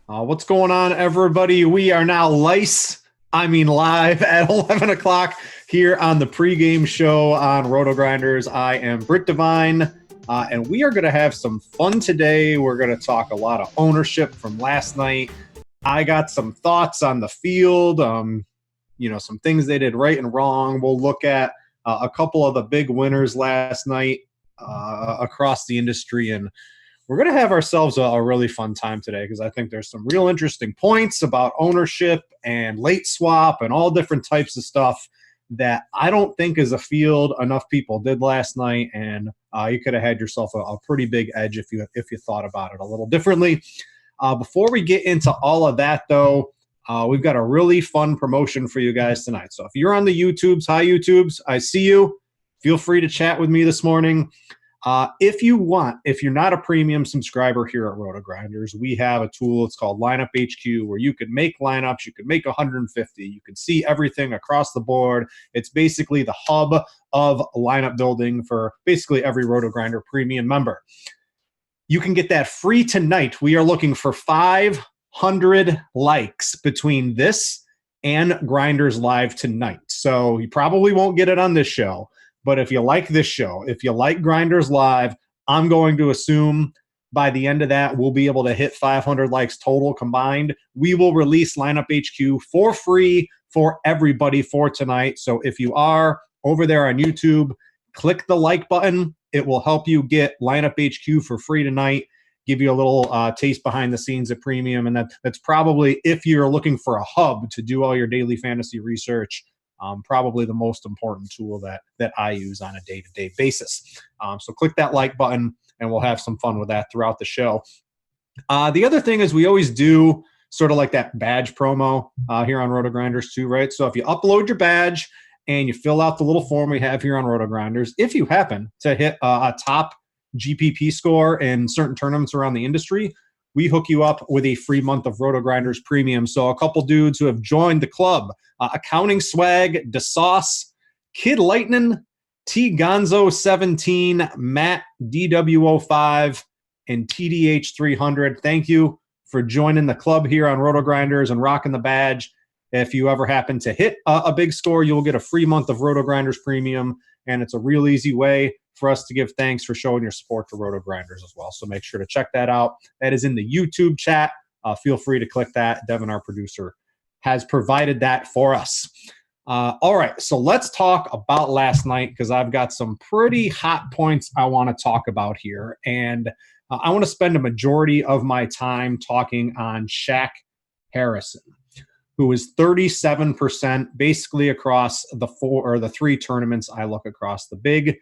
What's going on, everybody? We are now live at 11 o'clock here on the pregame show on RotoGrinders. I am Britt Devine, and we are going to have some fun today. We're going to talk a lot of ownership from last night. I got some thoughts on the field, some things they did right and wrong. We'll look at a couple of the big winners last night across the industry, and we're going to have ourselves a really fun time today because I think there's some real interesting points about ownership and late swap and all different types of stuff that I don't think as a field enough people did last night, and you could have had yourself a pretty big edge if you thought about it a little differently. Before we get into all of that, though, we've got a really fun promotion for you guys tonight. So if you're on the YouTubes, hi YouTubes, I see you. Feel free to chat with me this morning. If you're not a premium subscriber here at RotoGrinders, we have a tool. It's called Lineup HQ, where you could make lineups. You could make 150. You can see everything across the board. It's basically the hub of lineup building for basically every RotoGrinder premium member. You can get that free tonight. We are looking for 500 likes between this and Grinders Live tonight. So you probably won't get it on this show. But if you like this show, if you like Grinders Live, I'm going to assume by the end of that, we'll be able to hit 500 likes total combined. We will release Lineup HQ for free for everybody for tonight. So if you are over there on YouTube, click the like button. It will help you get Lineup HQ for free tonight, give you a little taste behind the scenes of premium. And that's probably, if you're looking for a hub to do all your daily fantasy research, probably the most important tool that I use on a day-to-day basis. So click that like button, and we'll have some fun with that throughout the show. The other thing is we always do sort of like that badge promo here on RotoGrinders too, right? So if you upload your badge and you fill out the little form we have here on RotoGrinders, if you happen to hit a top GPP score in certain tournaments around the industry, we hook you up with a free month of RotoGrinders Premium. So a couple dudes who have joined the club, Accounting Swag, DeSauce, Kid Lightning, T Gonzo 17, Matt DW05, and TDH 300. Thank you for joining the club here on RotoGrinders and rocking the badge. If you ever happen to hit a big score, you'll get a free month of RotoGrinders Premium, and it's a real easy way for us to give thanks for showing your support to RotoGrinders as well. So make sure to check that out. That is in the YouTube chat. Feel free to click that. Devin, our producer, has provided that for us. All right, so let's talk about last night because I've got some pretty hot points I want to talk about here. And I want to spend a majority of my time talking on Shaq Harrison, who is 37% basically across the three tournaments I look across. The big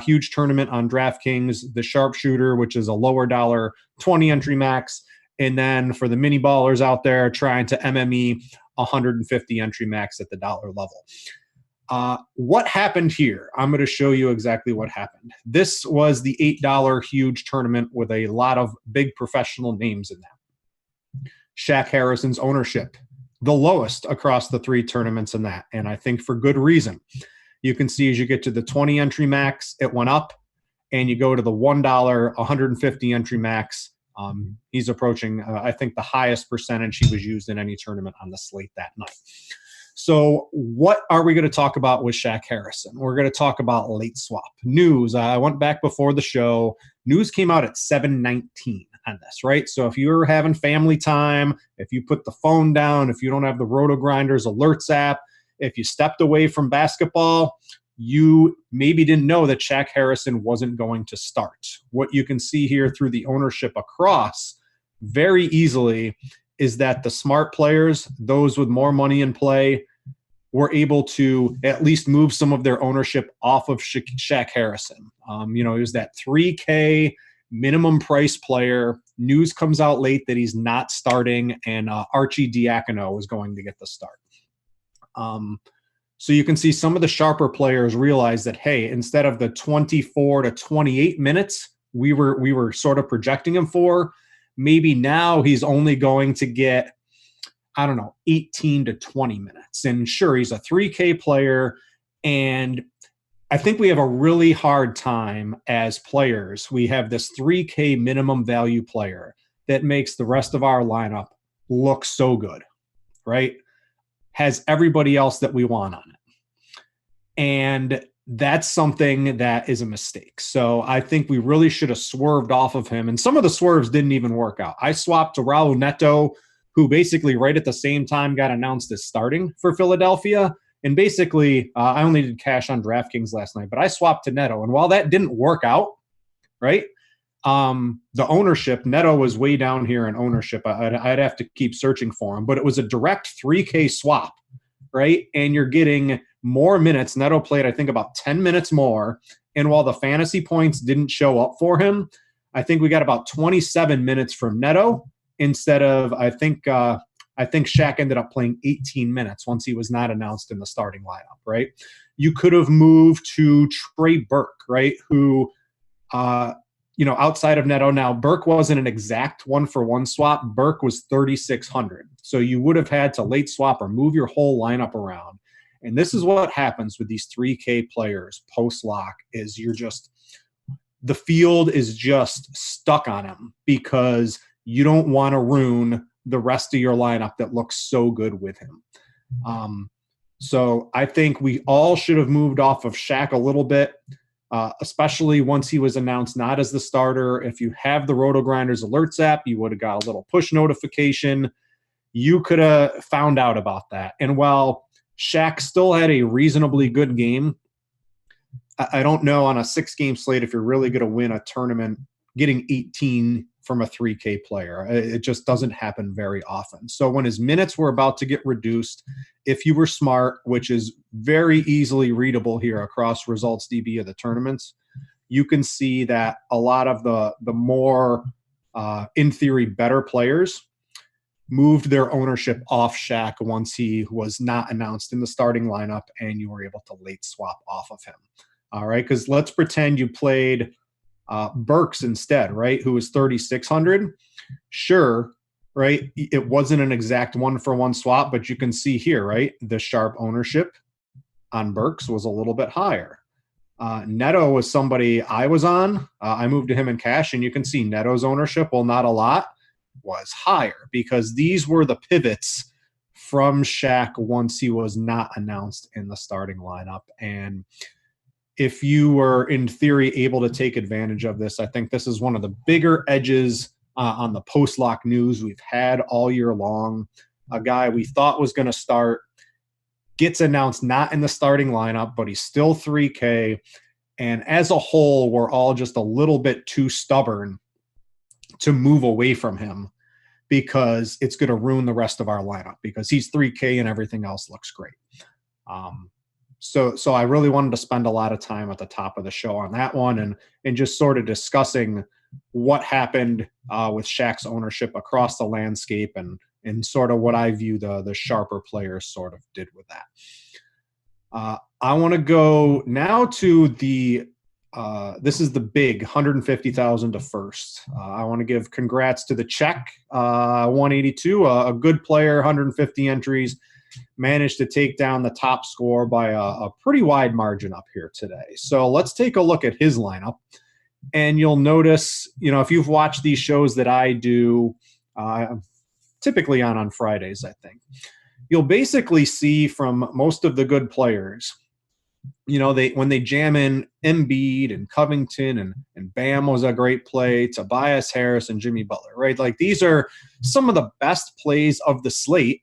huge tournament on Draftkings, the sharpshooter, which is a lower dollar 20 entry max. And then for the mini ballers out there trying to MME 150 entry max at the dollar level. What happened here? I'm going to show you exactly what happened. This was the $8 huge tournament with a lot of big professional names in that. Shaq Harrison's ownership, the lowest across the three tournaments in that. And I think for good reason. You can see as you get to the 20 entry max, it went up, and you go to the $1 150 entry max. He's approaching, I think, the highest percentage he was used in any tournament on the slate that night. So what are we going to talk about with Shaq Harrison? We're going to talk about late swap news. I went back before the show. News came out at 7:19 on this, right? So if you're having family time, if you put the phone down, if you don't have the RotoGrinders alerts app, if you stepped away from basketball, you maybe didn't know that Shaq Harrison wasn't going to start. What you can see here through the ownership across very easily is that the smart players, those with more money in play, were able to at least move some of their ownership off of Shaq Harrison. He was that 3K minimum price player. News comes out late that he's not starting, and Archie Diacono is going to get the start. So you can see some of the sharper players realize that, hey, instead of the 24 to 28 minutes we were sort of projecting him for, maybe now he's only going to get, 18 to 20 minutes. And sure, he's a 3K player, and I think we have a really hard time as players. We have this 3K minimum value player that makes the rest of our lineup looks so good, right? Has everybody else that we want on it. And that's something that is a mistake. So I think we really should have swerved off of him. And some of the swerves didn't even work out. I swapped to Raul Neto, who basically right at the same time got announced as starting for Philadelphia. And basically, I only did cash on Draftkings last night, but I swapped to Neto. And while that didn't work out, right, the ownership, Neto was way down here in ownership. I'd have to keep searching for him, but it was a direct 3K swap, right? And you're getting more minutes. Neto played, I think, about 10 minutes more. And while the fantasy points didn't show up for him, I think we got about 27 minutes from Neto instead of, I think Shaq ended up playing 18 minutes once he was not announced in the starting lineup, right? You could have moved to Trey Burke, right? Who, outside of Neto now, Burke wasn't an exact 1-for-1 swap. Burke was 3,600. So you would have had to late swap or move your whole lineup around. And this is what happens with these 3K players post-lock is the field is just stuck on him because you don't want to ruin the rest of your lineup that looks so good with him. So I think we all should have moved off of Shaq a little bit, especially once he was announced not as the starter. If you have the RotoGrinders alerts app, you would have got a little push notification. You could have found out about that. And while Shaq still had a reasonably good game, I don't know on a 6-game slate if you're really going to win a tournament getting 18 from a 3K player. It just doesn't happen very often. So when his minutes were about to get reduced, if you were smart, which is very easily readable here across results DB of the tournaments, you can see that a lot of the more, in theory, better players moved their ownership off Shaq once he was not announced in the starting lineup and you were able to late swap off of him. All right, because let's pretend you played Burks instead, right, who was 3,600. Sure, right, it wasn't an exact 1-for-1 swap, but you can see here, right, the sharp ownership on Burks was a little bit higher. Neto was somebody I was on. I moved to him in cash, and you can see Neto's ownership, well, not a lot, was higher because these were the pivots from Shaq once he was not announced in the starting lineup. And if you were, in theory, able to take advantage of this, I think this is one of the bigger edges on the post-lock news we've had all year long. A guy we thought was going to start gets announced not in the starting lineup, but he's still 3K. And as a whole, we're all just a little bit too stubborn to move away from him because it's going to ruin the rest of our lineup because he's 3K and everything else looks great. So I really wanted to spend a lot of time at the top of the show on that one and just sort of discussing what happened with Shaq's ownership across the landscape and sort of what I view the sharper players sort of did with that. I want to go now to the this is the big 150,000 to first. I want to give congrats to the Czech 182, a good player, 150 entries. Managed to take down the top score by a pretty wide margin up here today. So let's take a look at his lineup. And you'll notice, if you've watched these shows that I do, typically on Fridays, I think, you'll basically see from most of the good players, when they jam in Embiid and Covington and Bam was a great play, Tobias Harris and Jimmy Butler, right? Like these are some of the best plays of the slate.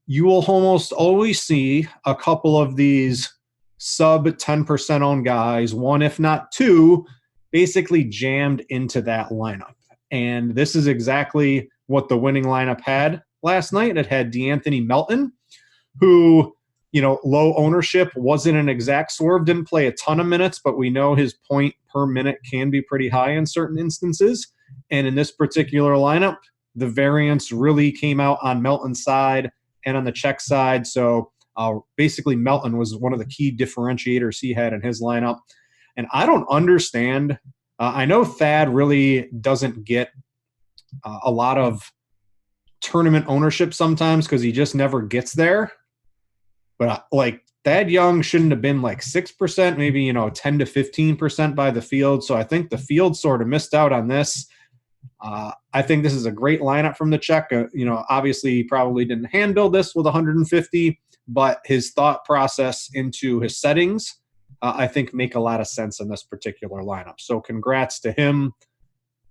You will almost always see a couple of these sub 10% owned guys, one if not two, basically jammed into that lineup. And this is exactly what the winning lineup had last night. It had DeAnthony Melton, who, low ownership, wasn't an exact swerve, didn't play a ton of minutes, but we know his point per minute can be pretty high in certain instances. And in this particular lineup, the variance really came out on Melton's side and on the Czech side. So basically Melton was one of the key differentiators he had in his lineup. And I don't understand. I know Thad really doesn't get a lot of tournament ownership sometimes because he just never gets there. But Thad Young shouldn't have been 6%, maybe, 10 to 15% by the field. So I think the field sort of missed out on this. I think this is a great lineup from the Czech. Obviously he probably didn't handle this with 150, but his thought process into his settings, I think make a lot of sense in this particular lineup. So congrats to him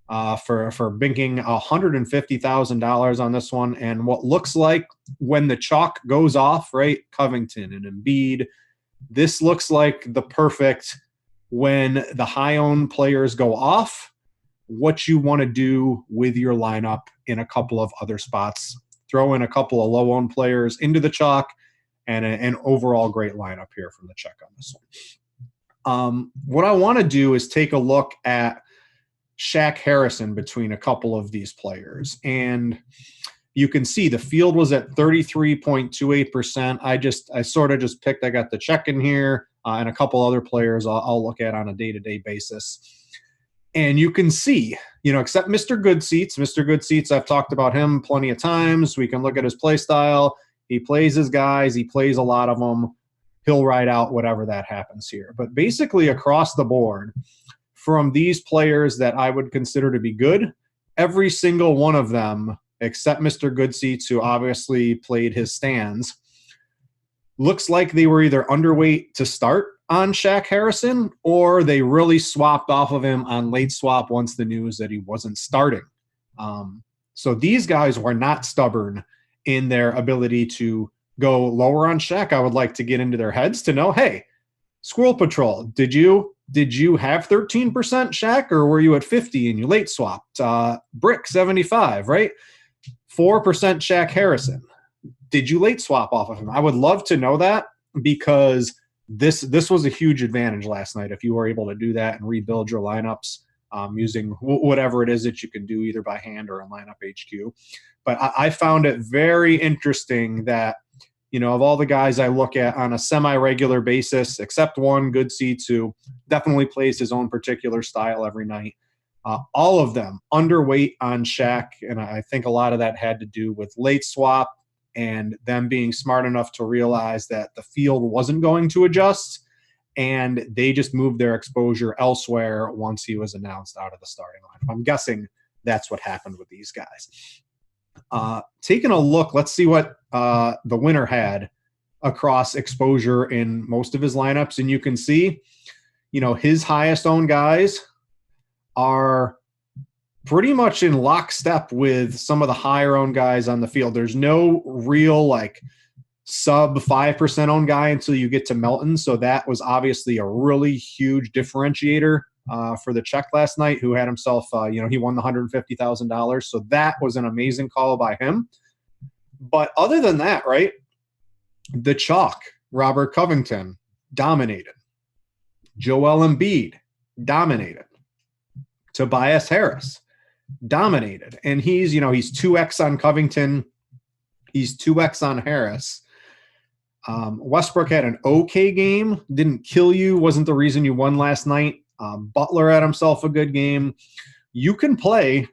for binking $150,000 on this one. And what looks like when the chalk goes off, right? Covington and Embiid. This looks like the perfect when the high-owned players go off, what you want to do with your lineup in a couple of other spots. Throw in a couple of low-owned players into the chalk, and an overall great lineup here from the Czech on this one. What I want to do is take a look at Shaq Harrison between a couple of these players. And you can see the field was at 33.28%. I sort of just picked, I got the Czech in here and a couple other players I'll look at on a day-to-day basis. And you can see, except Mr. Good Seats. Mr. Good Seats, I've talked about him plenty of times. We can look at his play style. He plays his guys. He plays a lot of them. He'll ride out whatever that happens here. But basically across the board, from these players that I would consider to be good, every single one of them, except Mr. Good Seats, who obviously played his stands, looks like they were either underweight to start on Shaq Harrison, or they really swapped off of him on late swap once the news that he wasn't starting. So these guys were not stubborn in their ability to go lower on Shaq. I would like to get into their heads to know, hey, Squirrel Patrol, did you have 13% Shaq, or were you at 50 and you late swapped? Brick 75, right? 4% Shaq Harrison. Did you late swap off of him? I would love to know that, because this was a huge advantage last night if you were able to do that and rebuild your lineups using whatever it is that you can do either by hand or in Lineup HQ. But I found it very interesting that, of all the guys I look at on a semi-regular basis, except one, Good Seats, who definitely plays his own particular style every night, all of them underweight on Shaq. And I think a lot of that had to do with late swap and them being smart enough to realize that the field wasn't going to adjust, and they just moved their exposure elsewhere once he was announced out of the starting lineup. I'm guessing that's what happened with these guys. Taking a look, let's see what the winner had across exposure in most of his lineups. And you can see, his highest owned guys are pretty much in lockstep with some of the higher owned guys on the field. There's no real sub 5% owned guy until you get to Melton. So that was obviously a really huge differentiator for the Czech last night, who had himself, he won the $150,000. So that was an amazing call by him. But other than that, right, the chalk, Robert Covington, dominated. Joel Embiid, dominated. Tobias Harris, dominated. And he's 2X on Covington. He's 2X on Harris. Westbrook had an okay game. Didn't kill you. Wasn't the reason you won last night. Butler had himself a good game. You can play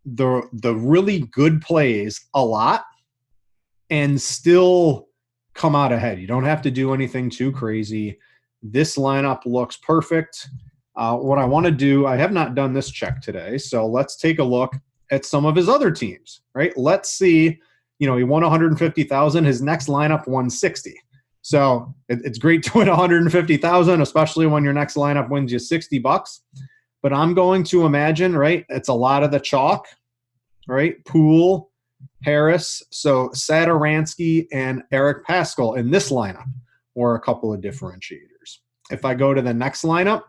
the really good plays a lot and still come out ahead. You don't have to do anything too crazy. This lineup looks perfect. What I want to do, I have not done this check today, so let's take a look at some of his other teams, right? Let's see, he won 150,000. His next lineup won 60. So it's great to win 150,000, especially when your next lineup wins you $60. But I'm going to imagine, right, it's a lot of the chalk, right? Poole, Harris, so Satoransky and Eric Paschall in this lineup were a couple of differentiators. If I go to the next lineup,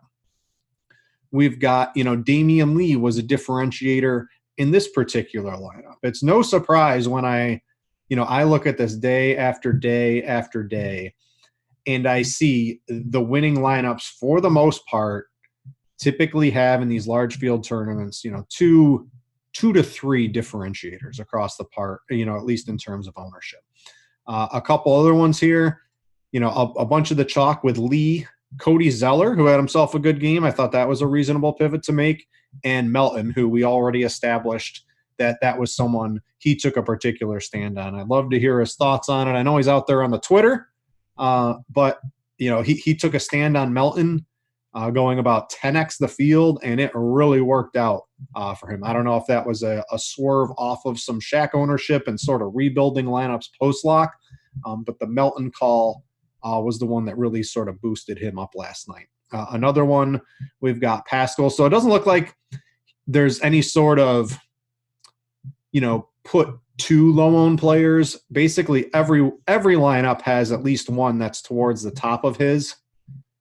we've got, Damian Lee was a differentiator in this particular lineup. It's no surprise when I look at this day after day after day, and I see the winning lineups for the most part typically have in these large field tournaments, two to three differentiators across the part, at least in terms of ownership. A couple other ones here, a bunch of the chalk with Lee, Cody Zeller, who had himself a good game. I thought that was a reasonable pivot to make. And Melton, who we already established that was someone he took a particular stand on. I'd love to hear his thoughts on it. I know he's out there on the Twitter, but he took a stand on Melton going about 10x the field, and it really worked out for him. I don't know if that was a swerve off of some Shaq ownership and sort of rebuilding lineups post-lock, but the Melton call was the one that really sort of boosted him up last night. Another one, we've got Pascal. So it doesn't look like there's any sort of, put two low-owned players. Basically, every lineup has at least one that's towards the top of his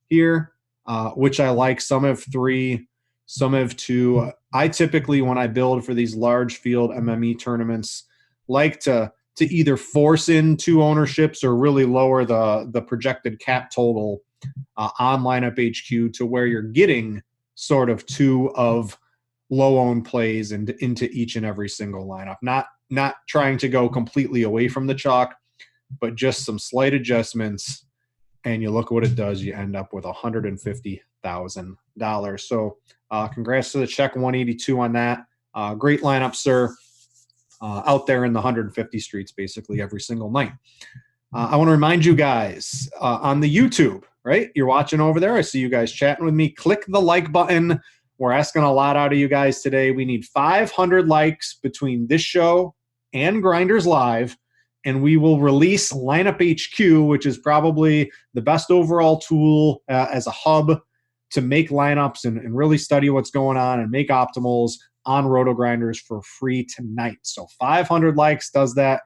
here, which I like. Some have three, some have two. I typically, when I build for these large field MME tournaments, like to either force in two ownerships or really lower the projected cap total on lineup HQ to where you're getting sort of two of low-owned plays and into each and every single lineup. Not trying to go completely away from the chalk, but just some slight adjustments, and you look what it does. You end up with $150,000. So congrats to the Check 182 on that. Great lineup, sir. Out there in the 150 streets basically every single night. I want to remind you guys on the YouTube, right? You're watching over there. I see you guys chatting with me. Click the like button. We're asking a lot out of you guys today. We need 500 likes between this show and Grinders Live, and we will release Lineup HQ, which is probably the best overall tool as a hub to make lineups and really study what's going on and make optimals on RotoGrinders for free tonight. So 500 likes does that.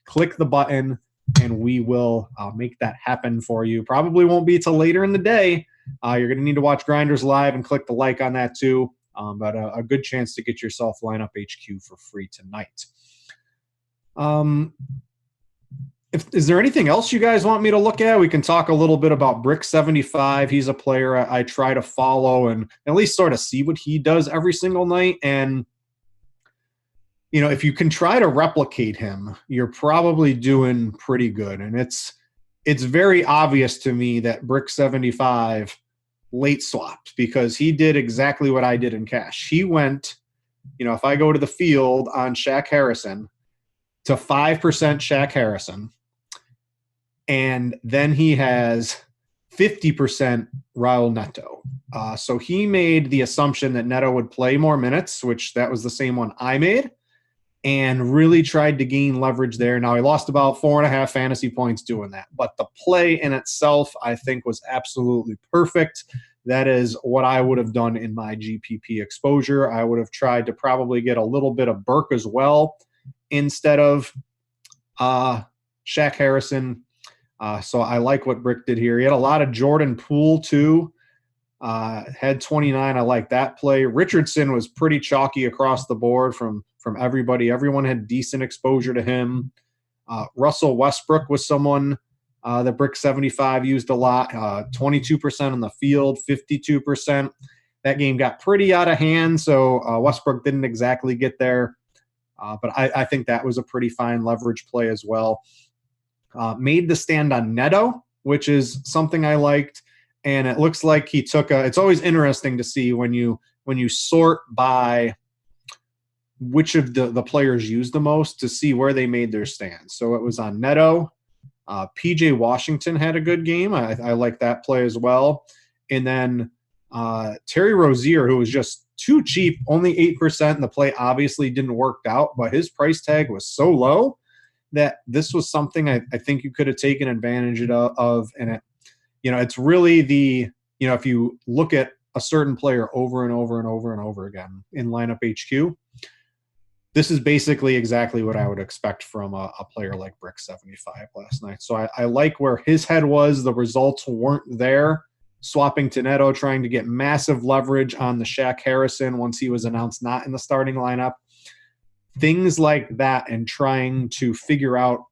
Click the button, and we will make that happen for you. Probably won't be till later in the day. You're going to need to watch Grinders Live and click the like on that too. But a good chance to get yourself Lineup HQ for free tonight. Is there anything else you guys want me to look at? We can talk a little bit about Brick75. He's a player I try to follow and at least sort of see what he does every single night. And, if you can try to replicate him, you're probably doing pretty good. And it's very obvious to me that Brick75 late swapped because he did exactly what I did in cash. He went, if I go to the field on Shaq Harrison to 5% Shaq Harrison, and then he has 50% Raul Neto. So he made the assumption that Neto would play more minutes, which that was the same one I made, and really tried to gain leverage there. Now, he lost about 4.5 fantasy points doing that, but the play in itself, I think, was absolutely perfect. That is what I would have done in my GPP exposure. I would have tried to probably get a little bit of Burke as well instead of Shaq Harrison. So I like what Brick did here. He had a lot of Jordan Poole too. Had 29. I like that play. Richardson was pretty chalky across the board from everybody. Everyone had decent exposure to him. Russell Westbrook was someone that Brick75 used a lot. 22% on the field, 52%. That game got pretty out of hand, so Westbrook didn't exactly get there. But I think that was a pretty fine leverage play as well. Made the stand on Neto, which is something I liked. And it looks like he took it's always interesting to see when you sort by which of the players used the most to see where they made their stand. So it was on Neto. PJ Washington had a good game. I like that play as well. And then Terry Rozier, who was just too cheap, only 8%. And the play obviously didn't work out, but his price tag was so low that this was something I think you could have taken advantage of. And it's really if you look at a certain player over and over and over and over again in Lineup HQ, this is basically exactly what I would expect from a player like Brick75 last night. So I like where his head was. The results weren't there. Swapping to Neto, trying to get massive leverage on the Shaq Harrison once he was announced not in the starting lineup. Things like that, and trying to figure out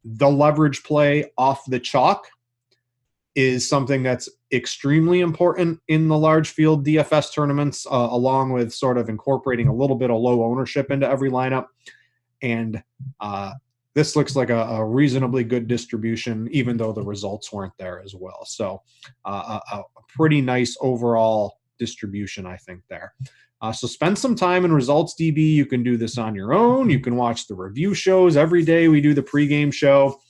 the leverage play off the chalk is something that's extremely important in the large field DFS tournaments, along with sort of incorporating a little bit of low ownership into every lineup. And this looks like a reasonably good distribution, even though the results weren't there as well. So a pretty nice overall distribution, I think, there. So spend some time in Results DB. You can do this on your own. You can watch the review shows. Every day we do the pregame show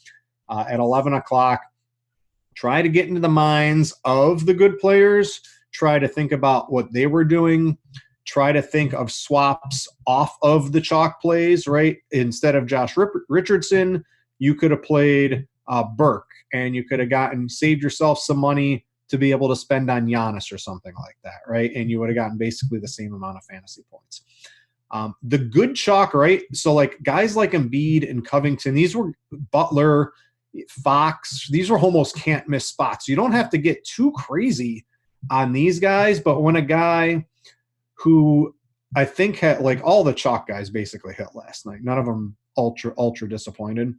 at 11 o'clock. Try to get into the minds of the good players. try to think about what they were doing. Try to think of swaps off of the chalk plays, right? Instead of Josh Richardson, you could have played Burke, and you could have saved yourself some money to be able to spend on Giannis or something like that, right? And you would have gotten basically the same amount of fantasy points. The good chalk, right? So like guys like Embiid and Covington, these were Butler, Fox, these were almost can't miss spots. You don't have to get too crazy on these guys, but when a guy who I think had, like, all the chalk guys basically hit last night, none of them ultra disappointed.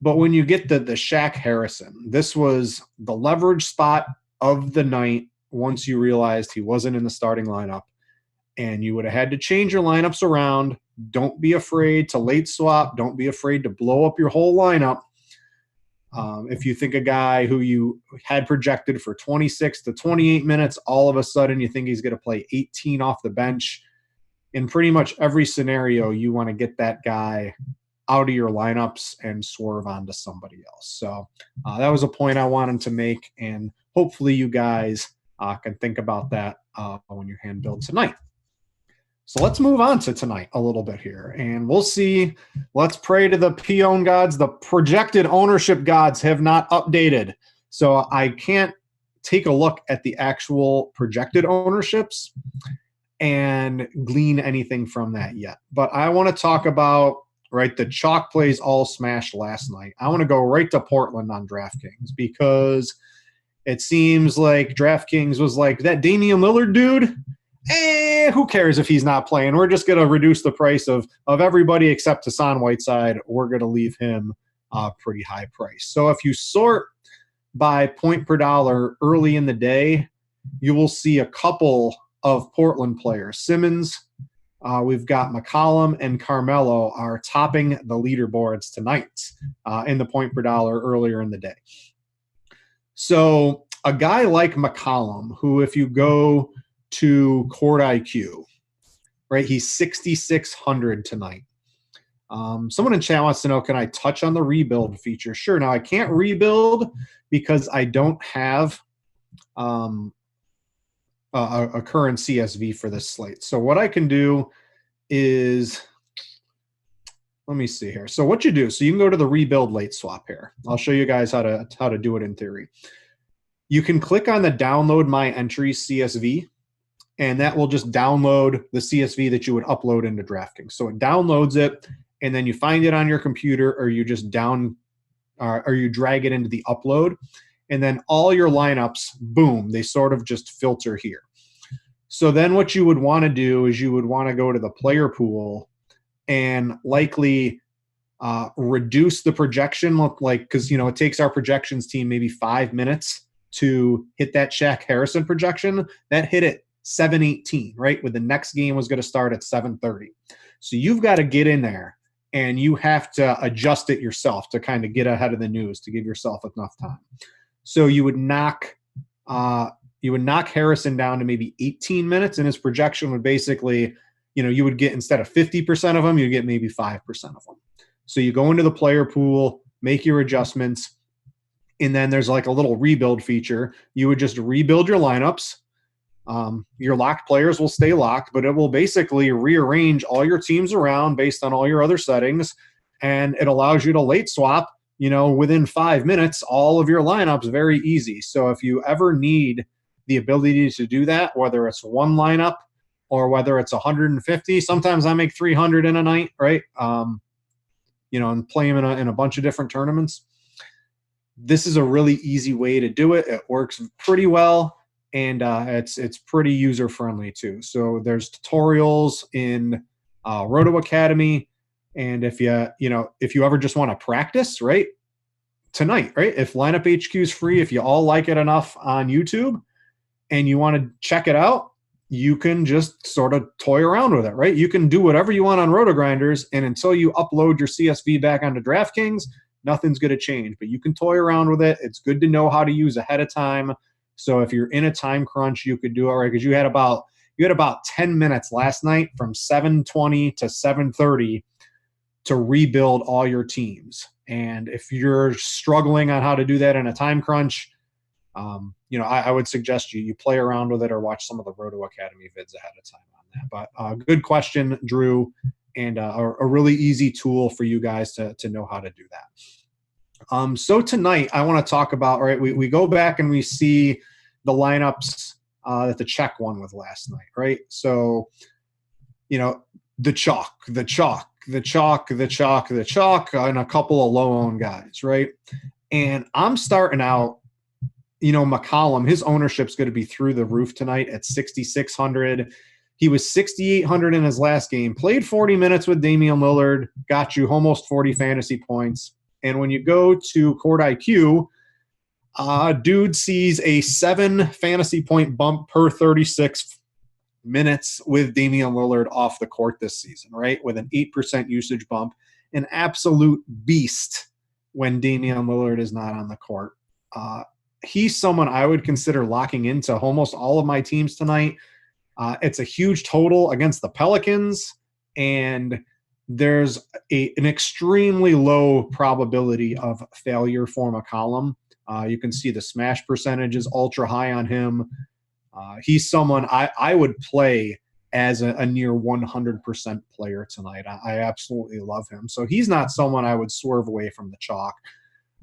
But when you get the Shaq Harrison, this was the leverage spot of the night once you realized he wasn't in the starting lineup. And you would have had to change your lineups around. Don't be afraid to late swap. Don't be afraid to blow up your whole lineup. If you think a guy who you had projected for 26 to 28 minutes, all of a sudden you think he's going to play 18 off the bench. In pretty much every scenario, you want to get that guy out of your lineups and swerve onto somebody else. So that was a point I wanted to make, and hopefully you guys can think about that when you hand build tonight. So let's move on to tonight a little bit here, and we'll see. Let's pray to the peon gods. The projected ownership gods have not updated, so I can't take a look at the actual projected ownerships and glean anything from that yet. But I want to talk about, right, the chalk plays all smashed last night. I want to go right to Portland on DraftKings because it seems like DraftKings was like, that Damian Lillard dude, who cares if he's not playing? We're just going to reduce the price of everybody except Hassan Whiteside. We're going to leave him a pretty high price. So if you sort by point per dollar early in the day, you will see a couple of Portland players. Simmons, we've got McCollum, and Carmelo are topping the leaderboards tonight in the point per dollar earlier in the day. So a guy like McCollum, who if you go to Court IQ, right, he's 6,600 tonight. Someone in chat wants to know, can I touch on the rebuild feature? Sure. Now I can't rebuild because I don't have a current CSV for this slate. So what I can do is, let me see here. So what you do, so you can go to the rebuild late swap here. I'll show you guys how to do it in theory. You can click on the download my entries CSV, and that will just download the CSV that you would upload into DraftKings. So it downloads it, and then you find it on your computer, or you just or you drag it into the upload, and then all your lineups, boom, they sort of just filter here. So then what you would want to do is you would want to go to the player pool and likely reduce the projection, because it takes our projections team maybe 5 minutes to hit that Shaq Harrison projection. That hit at 7:18, right? With the next game was going to start at 7:30. So you've got to get in there and you have to adjust it yourself to kind of get ahead of the news, to give yourself enough time. So you would knock Harrison down to maybe 18 minutes, and his projection would basically, you would get, instead of 50% of them, you get maybe 5% of them. So you go into the player pool, make your adjustments, and then there's like a little rebuild feature. You would just rebuild your lineups. Your locked players will stay locked, but it will basically rearrange all your teams around based on all your other settings, and it allows you to late swap, within 5 minutes, all of your lineups very easy. So if you ever need the ability to do that, whether it's one lineup or whether it's 150, sometimes I make 300 in a night, right? And play them in a bunch of different tournaments. This is a really easy way to do it. It works pretty well. And it's pretty user friendly too. So there's tutorials in Roto Academy, and if you ever just want to practice, right, tonight, right, if Lineup HQ is free, if you all like it enough on YouTube and you want to check it out, you can just sort of toy around with it, right? You can do whatever you want on RotoGrinders, and until you upload your CSV back onto DraftKings, nothing's going to change. But you can toy around with it. It's good to know how to use ahead of time. So if you're in a time crunch, you could do it, right? Because you had about 10 minutes last night from 7:20 to 7:30 to rebuild all your teams. And if you're struggling on how to do that in a time crunch, I would suggest you play around with it or watch some of the Roto Academy vids ahead of time on that. But good question, Drew, and a really easy tool for you guys to know how to do that. So tonight I want to talk about, right, we go back and we see the lineups that the check won with last night, right? So, the chalk, and a couple of low-owned guys, right? And I'm starting out, McCollum, his ownership's going to be through the roof tonight at 6,600. He was 6,800 in his last game, played 40 minutes with Damian Lillard, got you almost 40 fantasy points. And when you go to Court IQ, dude sees a 7 fantasy point bump per 36 minutes with Damian Lillard off the court this season, right? With an 8% usage bump, an absolute beast when Damian Lillard is not on the court. He's someone I would consider locking into almost all of my teams tonight. It's a huge total against the Pelicans, and there's an extremely low probability of failure for McCollum. You can see the smash percentage is ultra high on him. He's someone I would play as a near 100% player tonight. I absolutely love him. So he's not someone I would swerve away from the chalk.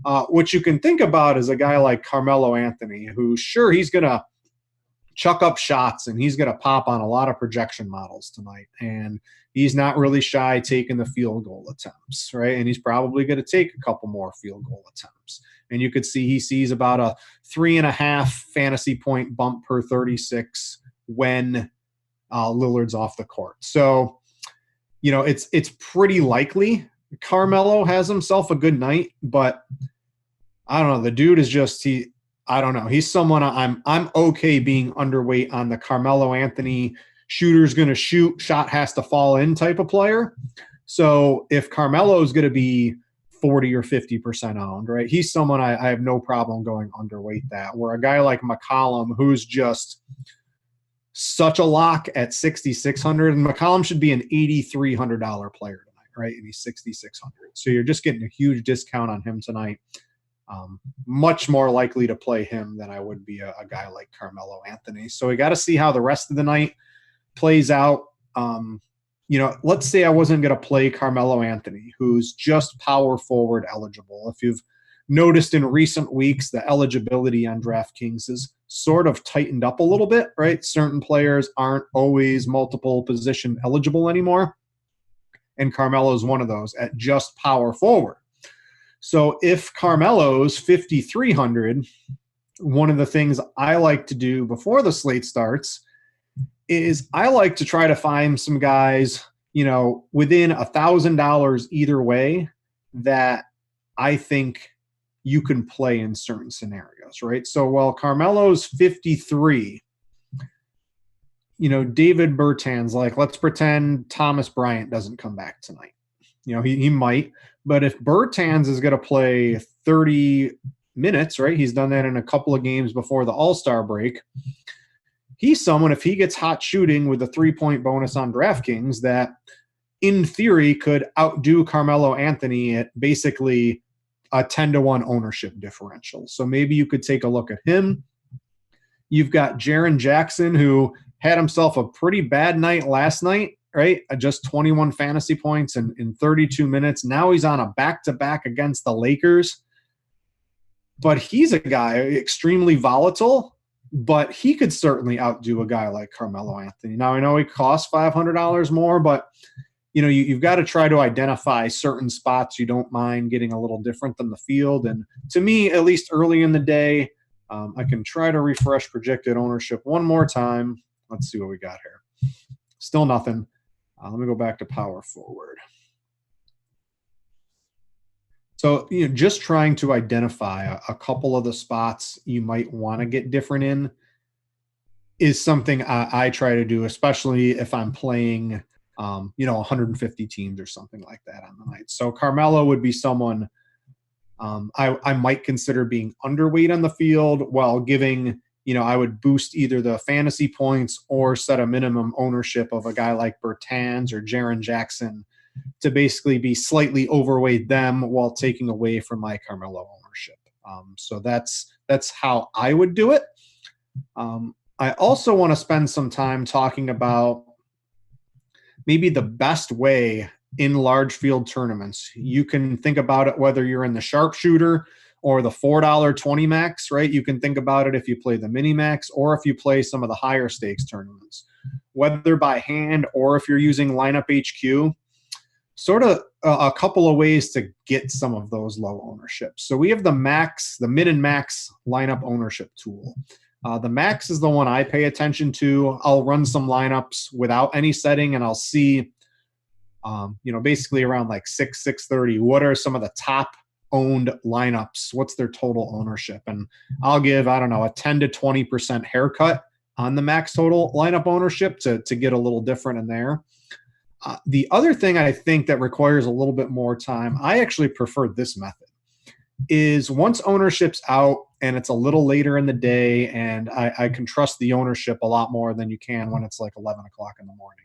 What you can think about is a guy like Carmelo Anthony, who, sure, he's going to chuck up shots and he's going to pop on a lot of projection models tonight. And he's not really shy taking the field goal attempts, right? And he's probably going to take a couple more field goal attempts. And you could see he sees about a 3.5 fantasy point bump per 36 when Lillard's off the court. So, it's pretty likely Carmelo has himself a good night, but I don't know. The dude is just, I don't know. He's someone I'm okay being underweight on the Carmelo Anthony shooter's going to shoot, shot has to fall in type of player. So if Carmelo is going to be 40 or 50% owned, right, he's someone I have no problem going underweight that. Where a guy like McCollum, who's just such a lock at 6,600, and McCollum should be an $8,300 player tonight, right? And he's 6,600. So you're just getting a huge discount on him tonight. Much more likely to play him than I would be a guy like Carmelo Anthony. So we got to see how the rest of the night plays out. Let's say I wasn't going to play Carmelo Anthony, who's just power forward eligible. If you've noticed in recent weeks, the eligibility on DraftKings is sort of tightened up a little bit, right? Certain players aren't always multiple position eligible anymore. And Carmelo is one of those at just power forward. So if Carmelo's 5,300, one of the things I like to do before the slate starts is I like to try to find some guys, within $1,000 either way that I think you can play in certain scenarios, right? So while Carmelo's 53, David Bertans, like, let's pretend Thomas Bryant doesn't come back tonight. He might, but if Bertans is going to play 30 minutes, right? He's done that in a couple of games before the All-Star break. He's someone, if he gets hot shooting with a 3-point bonus on DraftKings, that in theory could outdo Carmelo Anthony at basically a 10-1 ownership differential. So maybe you could take a look at him. You've got Jaren Jackson, who had himself a pretty bad night last night, right? Just 21 fantasy points in 32 minutes. Now he's on a back-to-back against the Lakers. But he's a guy extremely volatile, but he could certainly outdo a guy like Carmelo Anthony. Now, I know he costs $500 more, but you've got to try to identify certain spots you don't mind getting a little different than the field. And to me, at least early in the day, I can try to refresh projected ownership one more time. Let's see what we got here. Still nothing. Let me go back to power forward. So, just trying to identify a couple of the spots you might want to get different in is something I try to do, especially if I'm playing, 150 teams or something like that on the night. So Carmelo would be someone I might consider being underweight on the field while giving, I would boost either the fantasy points or set a minimum ownership of a guy like Bertans or Jaren Jackson to basically be slightly overweight them while taking away from my Carmelo ownership. So that's That's how I would do it. I also want to spend some time talking about maybe the best way in large field tournaments. You can think about it whether you're in the sharpshooter or the $4.20 max, right? You can think about it if you play the mini max or if you play some of the higher stakes tournaments, whether by hand or if you're using lineup HQ. Sort of a couple of ways to get some of those low ownerships. So we have the mid and max lineup ownership tool. The max is the one I pay attention to. I'll run some lineups without any setting, and I'll see, basically around like 6:30. What are some of the top owned lineups? What's their total ownership? And I'll give, a 10 to 20% haircut on the max total lineup ownership to get a little different in there. The other thing I think that requires a little bit more time, I actually prefer this method, is once ownership's out and it's a little later in the day, and I can trust the ownership a lot more than you can when it's like 11 o'clock in the morning,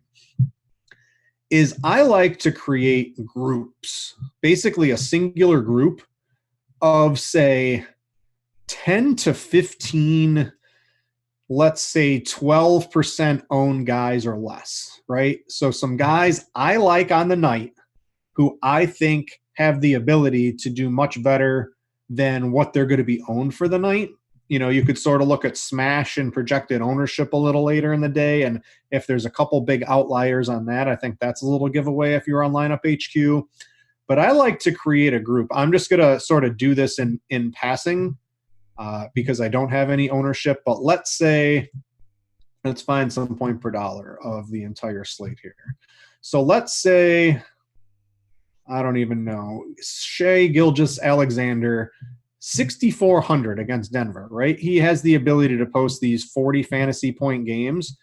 is I like to create groups, basically a singular group of, say, 10 to 15, let's say 12% owned guys or less, right? So some guys I like on the night who I think have the ability to do much better than what they're going to be owned for the night. You could sort of look at smash and projected ownership a little later in the day. And if there's a couple big outliers on that, I think that's a little giveaway if you're on lineup HQ. But I like to create a group. I'm just going to sort of do this in passing. Because I don't have any ownership, but let's find some point per dollar of the entire slate here. So let's say, I don't even know, Shea Gilgeous-Alexander, 6,400 against Denver, right? He has the ability to post these 40 fantasy point games,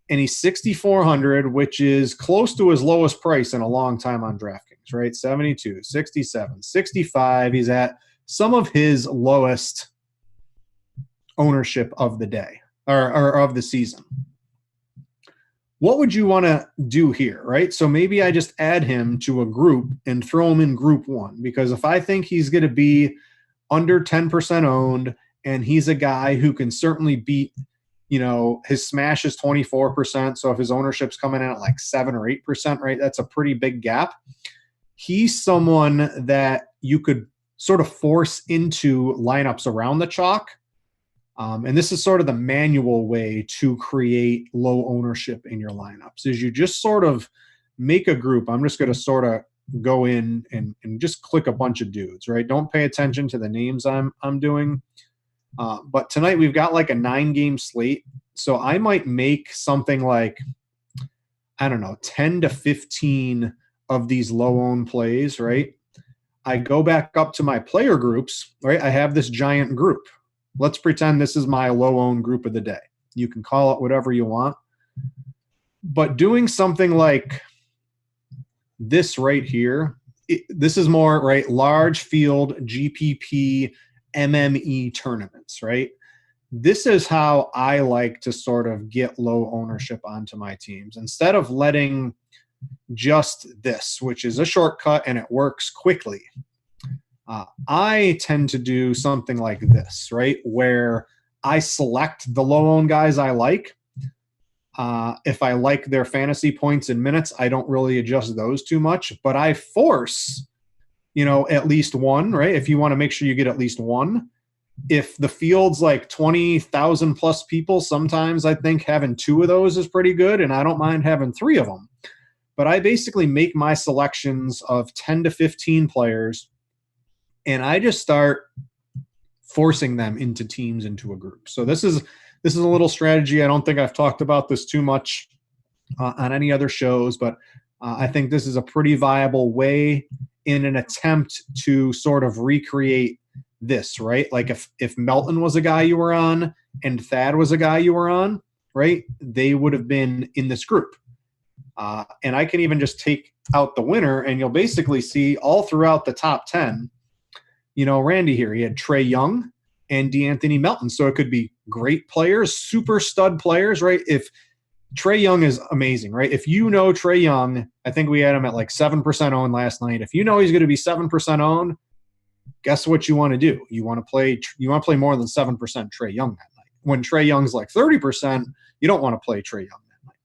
and he's 6,400, which is close to his lowest price in a long time on DraftKings, right? 72, 67, 65. He's at some of his lowest ownership of the day or of the season. What would you want to do here, right? So maybe I just add him to a group and throw him in group one, because if I think he's going to be under 10% owned and he's a guy who can certainly beat, his smash is 24%. So if his ownership's coming in at like 7 or 8%, right? That's a pretty big gap. He's someone that you could sort of force into lineups around the chalk. And this is sort of the manual way to create low ownership in your lineups, is you just sort of make a group. I'm just going to sort of go in and just click a bunch of dudes, right? Don't pay attention to the names I'm doing. But tonight we've got like a 9-game slate. So I might make something like, 10 to 15 of these low owned plays, right? I go back up to my player groups, right? I have this giant group. Let's pretend this is my low-owned group of the day. You can call it whatever you want. But doing something like this right here, this is more, right, large field GPP MME tournaments, right? This is how I like to sort of get low ownership onto my teams. Instead of letting just this, which is a shortcut and it works quickly, I tend to do something like this, right, where I select the low-owned guys I like. If I like their fantasy points and minutes, I don't really adjust those too much, but I force, at least one, right? If you want to make sure you get at least one. If the field's like 20,000 plus people, sometimes I think having 2 of those is pretty good, and I don't mind having 3 of them. But I basically make my selections of 10 to 15 players, and I just start forcing them into teams, into a group. So this is a little strategy. I don't think I've talked about this too much on any other shows, but I think this is a pretty viable way in an attempt to sort of recreate this, right? Like if Melton was a guy you were on and Thad was a guy you were on, right? They would have been in this group. And I can even just take out the winner, and you'll basically see all throughout the top 10, Randy here, he had Trae Young and DeAnthony Melton. So it could be great players, super stud players, right? If Trae Young is amazing, right? If Trae Young, I think we had him at like 7% owned last night. If he's going to be 7% owned, guess what you want to do? You want to play more than 7% Trae Young that night. When Trae Young's like 30%, you don't want to play Trae Young that night.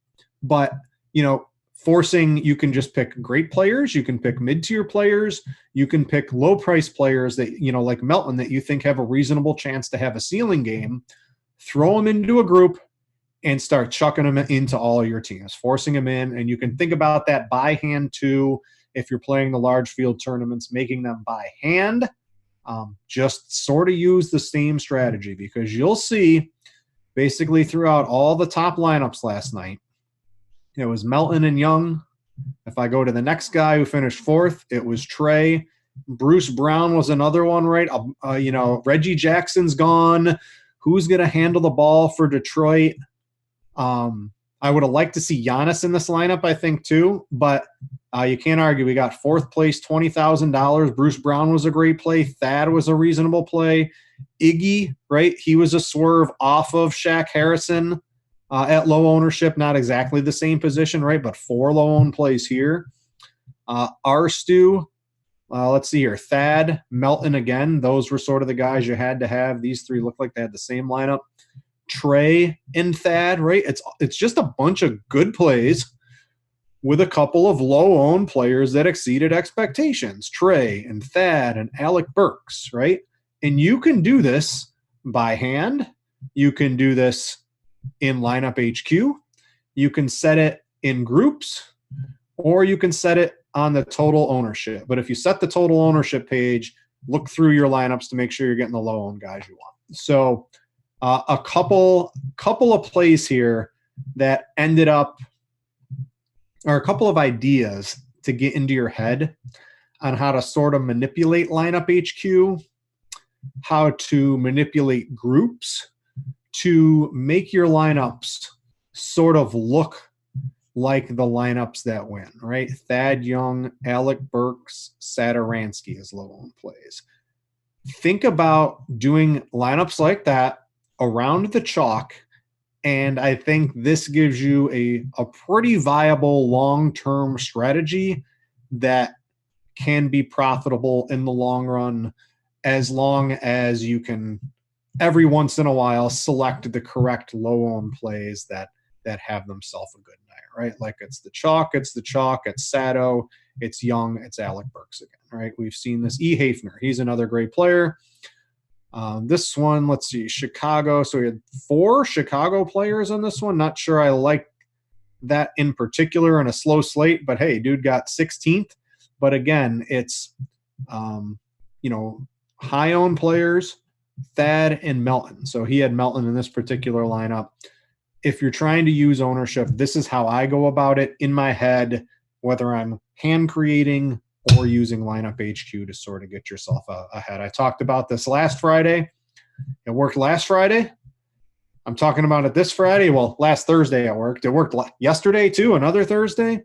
But, you can just pick great players. You can pick mid-tier players. You can pick low-price players that, like Melton, that you think have a reasonable chance to have a ceiling game. Throw them into a group and start chucking them into all of your teams, forcing them in. And you can think about that by hand too. If you're playing the large field tournaments, making them by hand, just sort of use the same strategy, because you'll see basically throughout all the top lineups last night, it was Melton and Young. If I go to the next guy who finished fourth, it was Trae. Bruce Brown was another one, right? Reggie Jackson's gone. Who's going to handle the ball for Detroit? I would have liked to see Giannis in this lineup, I think, too. But you can't argue. We got fourth place, $20,000. Bruce Brown was a great play. Thad was a reasonable play. Iggy, right? He was a swerve off of Shaq Harrison at low ownership. Not exactly the same position, right? But 4 low-owned plays here. Stu, let's see here. Thad, Melton again. Those were sort of the guys you had to have. These 3 look like they had the same lineup. Trae and Thad, right? It's just a bunch of good plays with a couple of low-owned players that exceeded expectations. Trae and Thad and Alec Burks, right? And you can do this by hand. You can do this in lineup HQ. You can set it in groups, or you can set it on the total ownership. But if you set the total ownership page, look through your lineups to make sure you're getting the low-owned guys you want. So a couple of plays here that ended up, or a couple of ideas to get into your head on how to sort of manipulate lineup HQ, how to manipulate groups to make your lineups sort of look like the lineups that win, right? Thad Young, Alec Burks, Satoransky as low-owned plays. Think about doing lineups like that around the chalk, and I think this gives you a pretty viable long-term strategy that can be profitable in the long run, as long as you can every once in a while select the correct low-owned plays that have themselves a good night, right? Like it's the chalk, it's Sato, it's Young, it's Alec Burks again, right? We've seen this. E. Hafner, he's another great player. This one, let's see, Chicago. So we had 4 Chicago players on this one. Not sure I like that in particular in a slow slate, but hey, dude got 16th. But again, it's, high-owned players, Thad and Melton. So he had Melton in this particular lineup. If you're trying to use ownership, this is how I go about it in my head, whether I'm hand creating or using lineup HQ to sort of get yourself ahead. I talked about this last Friday. It worked last Friday. I'm talking about it this Friday. Well, last Thursday it worked. It worked yesterday too, another Thursday.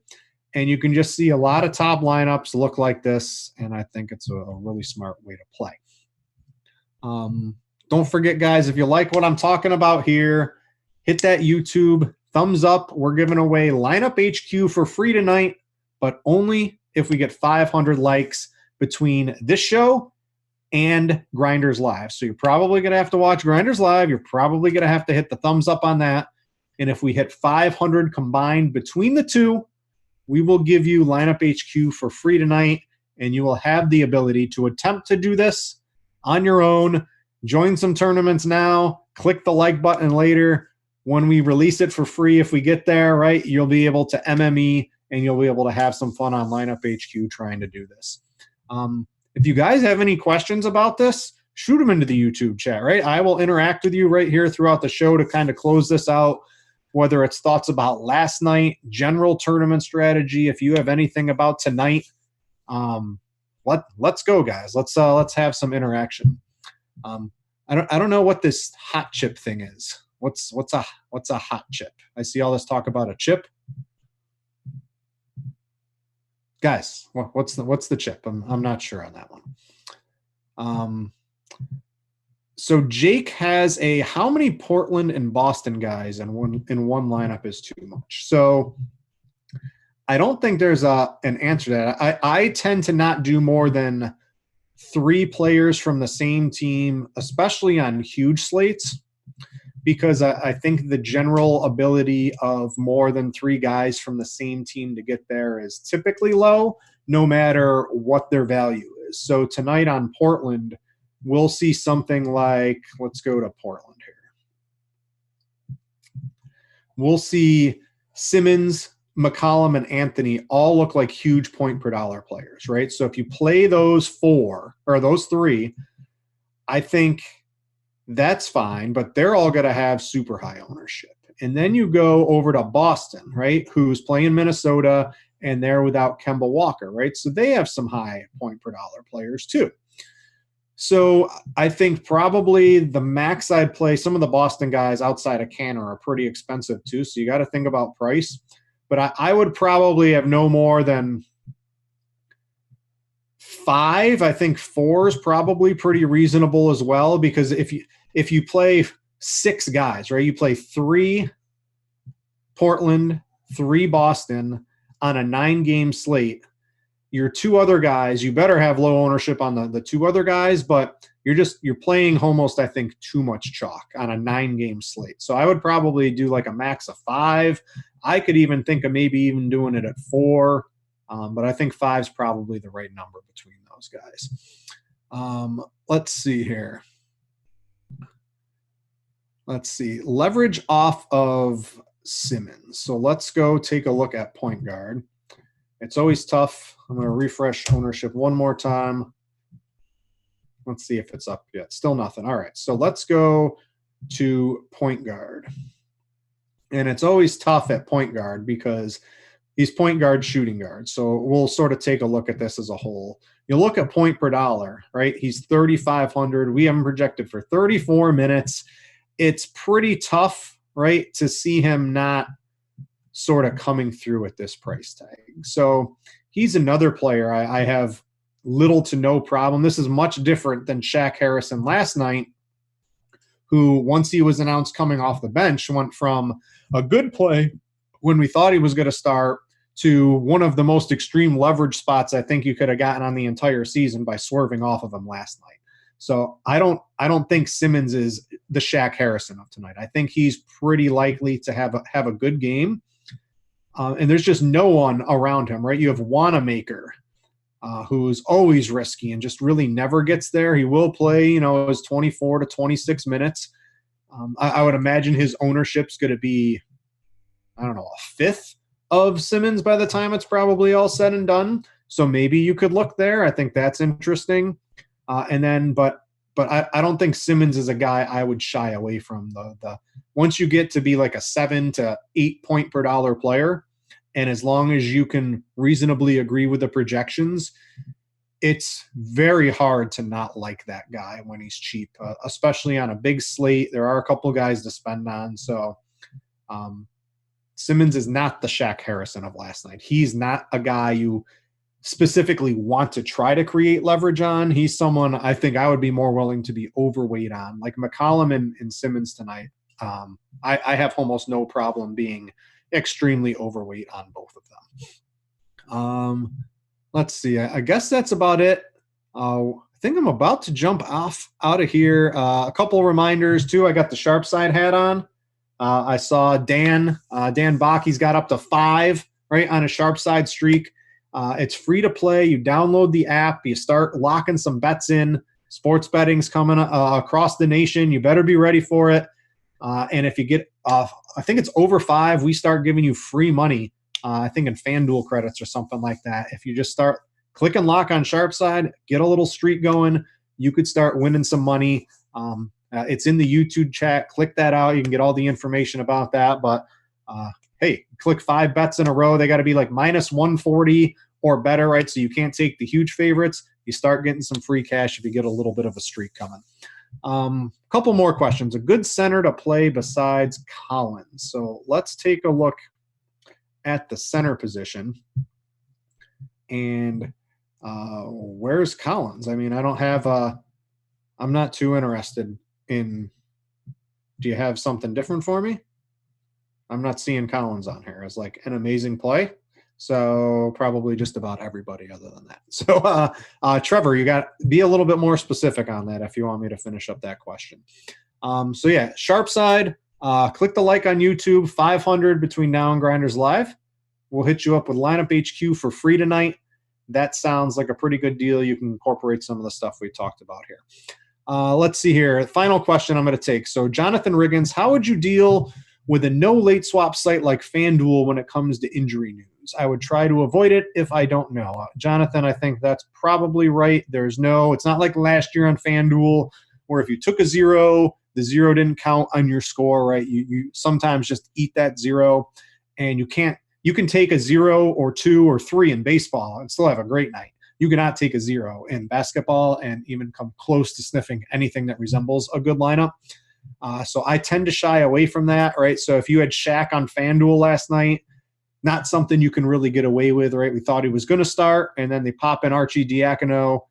And you can just see a lot of top lineups look like this, and I think it's a really smart way to play. Don't forget, guys, if you like what I'm talking about here, hit that YouTube thumbs up. We're giving away lineup HQ for free tonight, but only if we get 500 likes between this show and Grinders Live. So you're probably going to have to watch Grinders Live. You're probably going to have to hit the thumbs up on that. And if we hit 500 combined between the two, we will give you lineup HQ for free tonight, and you will have the ability to attempt to do this on your own. Join some tournaments now. Click the like button later. When we release it for free, if we get there, right, you'll be able to MME, and you'll be able to have some fun on lineup HQ trying to do this. If you guys have any questions about this, shoot them into the YouTube chat, right? I will interact with you right here throughout the show to kind of close this out, whether it's thoughts about last night, general tournament strategy. If you have anything about tonight, let's go, guys. Let's have some interaction. I don't know what this hot chip thing is. What's a hot chip? I see all this talk about a chip. Guys, what's the chip? I'm not sure on that one. So Jake has how many Portland and Boston guys in one lineup is too much. So I don't think there's an answer to that. I tend to not do more than 3 players from the same team, especially on huge slates, because I think the general ability of more than 3 guys from the same team to get there is typically low, no matter what their value is. So tonight on Portland, we'll see something like, let's go to Portland here. We'll see Simmons, McCollum, and Anthony all look like huge point per dollar players, right? So if you play those 4 or those 3, I think that's fine, but they're all going to have super high ownership. And then you go over to Boston, right, who's playing Minnesota, and they're without Kemba Walker, right? So they have some high point per dollar players too. So I think probably the max I'd play, some of the Boston guys outside of Canner are pretty expensive too, so you got to think about price. But I would probably have no more than 5. I think 4 is probably pretty reasonable as well, because if you play 6 guys, right, you play 3 Portland, 3 Boston on a 9-game slate, your 2 other guys, you better have low ownership on the 2 other guys, but you're playing almost, I think, too much chalk on a 9-game slate. So I would probably do like a max of 5. I could even think of maybe even doing it at 4, but I think 5 is probably the right number between those guys. Let's see here. Let's see. Leverage off of Simmons. So let's go take a look at point guard. It's always tough. I'm going to refresh ownership one more time. Let's see if it's up yet. Still nothing. All right. So let's go to point guard. And it's always tough at point guard because he's point guard, shooting guard. So we'll sort of take a look at this as a whole. You look at point per dollar, right? He's 3,500. We have him projected for 34 minutes. It's pretty tough, right, to see him not sort of coming through at this price tag. So he's another player I have little to no problem. This is much different than Shaq Harrison last night, who, once he was announced coming off the bench, went from a good play when we thought he was going to start to one of the most extreme leverage spots I think you could have gotten on the entire season by swerving off of him last night. So I don't think Simmons is the Shaq Harrison of tonight. I think he's pretty likely to have a good game. And there's just no one around him, right? You have Wanamaker, who's always risky and just really never gets there. He will play, his 24 to 26 minutes. I would imagine his ownership's going to be, I don't know, a fifth of Simmons by the time it's probably all said and done. So maybe you could look there. I think that's interesting. But I don't think Simmons is a guy I would shy away from. The once you get to be like a 7 to 8 point per dollar player, and as long as you can reasonably agree with the projections, it's very hard to not like that guy when he's cheap, especially on a big slate. There are a couple guys to spend on. So Simmons is not the Shaq Harrison of last night. He's not a guy you specifically want to try to create leverage on. He's someone I think I would be more willing to be overweight on, like McCollum and Simmons tonight. I have almost no problem being extremely overweight on both of them. Let's see. I guess that's about it. I think I'm about to jump out of here. A couple reminders too. I got the sharp side hat on. I saw Dan Bach. He's got up to 5 right on a sharp side streak. It's free to play. You download the app. You start locking some bets in. Sports betting's coming across the nation. You better be ready for it. And if you get, I think it's over 5, we start giving you free money. I think in FanDuel credits or something like that. If you just start click and lock on sharp side, get a little streak going, you could start winning some money. It's in the YouTube chat. Click that out. You can get all the information about that. But hey, click 5 bets in a row. They got to be like minus 140 or better, right? So you can't take the huge favorites. You start getting some free cash if you get a little bit of a streak coming. Couple more questions. A good center to play besides Collins. So let's take a look at the center position. And where's Collins? I mean, I don't have I'm not too interested in. Do you have something different for me? I'm not seeing Collins on here as like an amazing play. So probably just about everybody other than that. So Trevor, you got be a little bit more specific on that if you want me to finish up that question. So yeah, sharp side, click the like on YouTube, 500 between now and Grinders Live. We'll hit you up with Lineup HQ for free tonight. That sounds like a pretty good deal. You can incorporate some of the stuff we talked about here. Let's see here. Final question I'm going to take. So Jonathan Riggins, how would you deal with a no late swap site like FanDuel when it comes to injury news? I would try to avoid it if I don't know. Jonathan, I think that's probably right. It's not like last year on FanDuel where if you took a zero, the zero didn't count on your score, right? You sometimes just eat that zero, and you can take a 0 or 2 or 3 in baseball and still have a great night. You cannot take a 0 in basketball and even come close to sniffing anything that resembles a good lineup. So I tend to shy away from that, right? So if you had Shaq on FanDuel last night, not something you can really get away with, right? We thought he was going to start, and then they pop in Archie Diacono.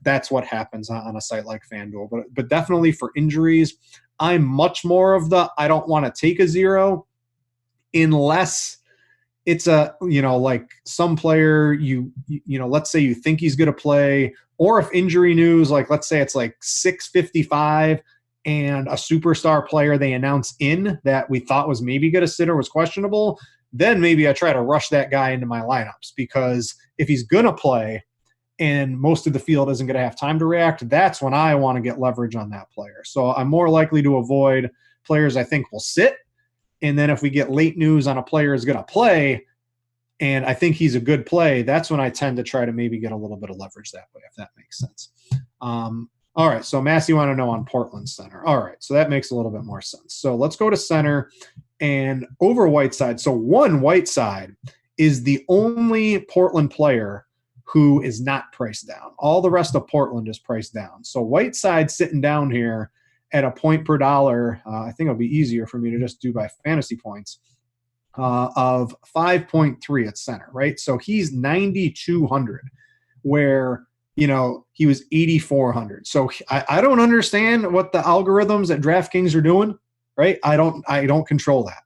That's what happens on a site like FanDuel. But definitely for injuries, I'm much more of the I don't want to take a 0 unless it's like some player let's say you think he's going to play, or if injury news, like let's say it's like 6:55 and a superstar player they announce in that we thought was maybe going to sit or was questionable, then maybe I try to rush that guy into my lineups, because if he's going to play and most of the field isn't going to have time to react, that's when I want to get leverage on that player. So I'm more likely to avoid players I think will sit. And then if we get late news on a player is going to play and I think he's a good play, that's when I tend to try to maybe get a little bit of leverage that way, if that makes sense. All right, so Mass, you want to know on Portland center. All right, so that makes a little bit more sense. So let's go to center and over Whiteside. So one Whiteside is the only Portland player who is not priced down. All the rest of Portland is priced down. So Whiteside sitting down here at a point per dollar, I think it'll be easier for me to just do by fantasy points, of 5.3 at center, right? So he's 9,200, where he was 8,400. So I don't understand what the algorithms at Draftkings are doing, right? I don't control that.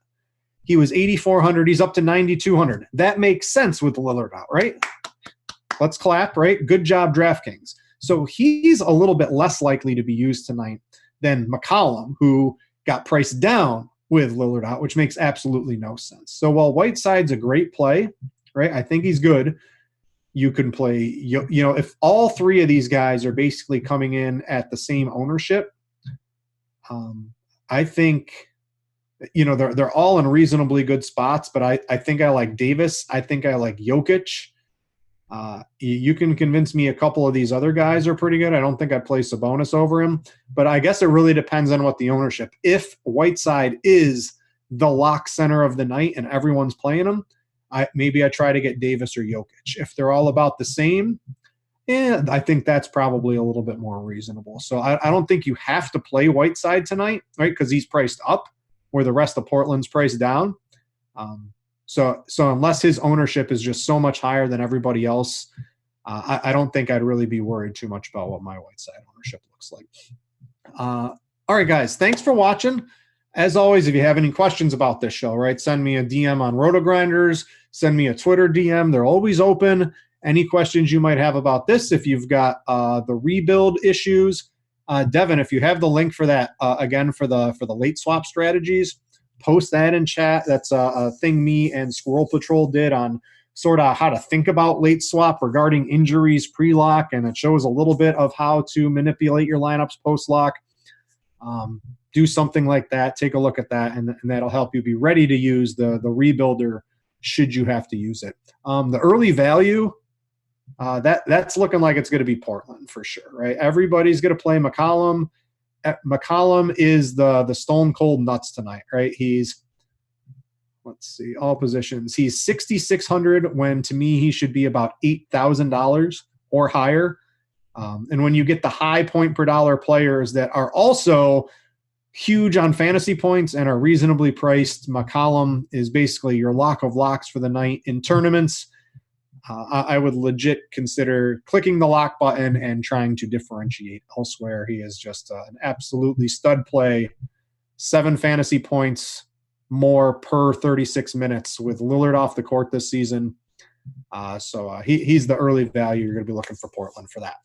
He was 8,400. He's up to 9,200. That makes sense with Lillard out, right? Let's clap, right? Good job, Draftkings. So he's a little bit less likely to be used tonight than McCollum, who got priced down with Lillard out, which makes absolutely no sense. So while Whiteside's a great play, right? I think he's good. You can play, if all three of these guys are basically coming in at the same ownership, I think, they're all in reasonably good spots, but I think I like Davis. I think I like Jokic. You can convince me a couple of these other guys are pretty good. I don't think I'd play Sabonis over him, but I guess it really depends on what the ownership. If Whiteside is the lock center of the night and everyone's playing him, maybe I try to get Davis or Jokic. If they're all about the same, I think that's probably a little bit more reasonable. So I don't think you have to play Whiteside tonight, right? Because he's priced up where the rest of Portland's priced down. So unless his ownership is just so much higher than everybody else, I don't think I'd really be worried too much about what my Whiteside ownership looks like. All right, guys, thanks for watching. As always, if you have any questions about this show, right, send me a DM on RotoGrinders, send me a Twitter DM. They're always open. Any questions you might have about this, if you've got the rebuild issues, Devin, if you have the link for that, again, for the late swap strategies, post that in chat. That's a thing me and Squirrel Patrol did on sort of how to think about late swap regarding injuries pre-lock, and it shows a little bit of how to manipulate your lineups post-lock. Do something like that. Take a look at that, and that'll help you be ready to use the rebuilder should you have to use it. The early value, that's looking like it's going to be Portland for sure, right? Everybody's going to play McCollum. McCollum is the stone cold nuts tonight, right? Let's see, all positions. He's 6,600 when to me he should be about $8,000 or higher. And when you get the high point per dollar players that are also huge on fantasy points and are reasonably priced, McCollum is basically your lock of locks for the night in tournaments. I would legit consider clicking the lock button and trying to differentiate elsewhere. He is just an absolutely stud play. 7 fantasy points more per 36 minutes with Lillard off the court this season. So he's the early value. You're going to be looking for Portland for that.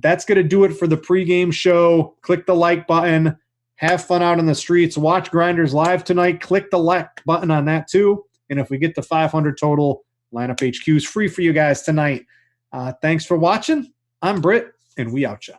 That's going to do it for the pregame show. Click the like button. Have fun out in the streets. Watch Grinders live tonight. Click the like button on that too. And if we get to 500 total, Lineup HQ is free for you guys tonight. Thanks for watching. I'm Britt, and we out ya.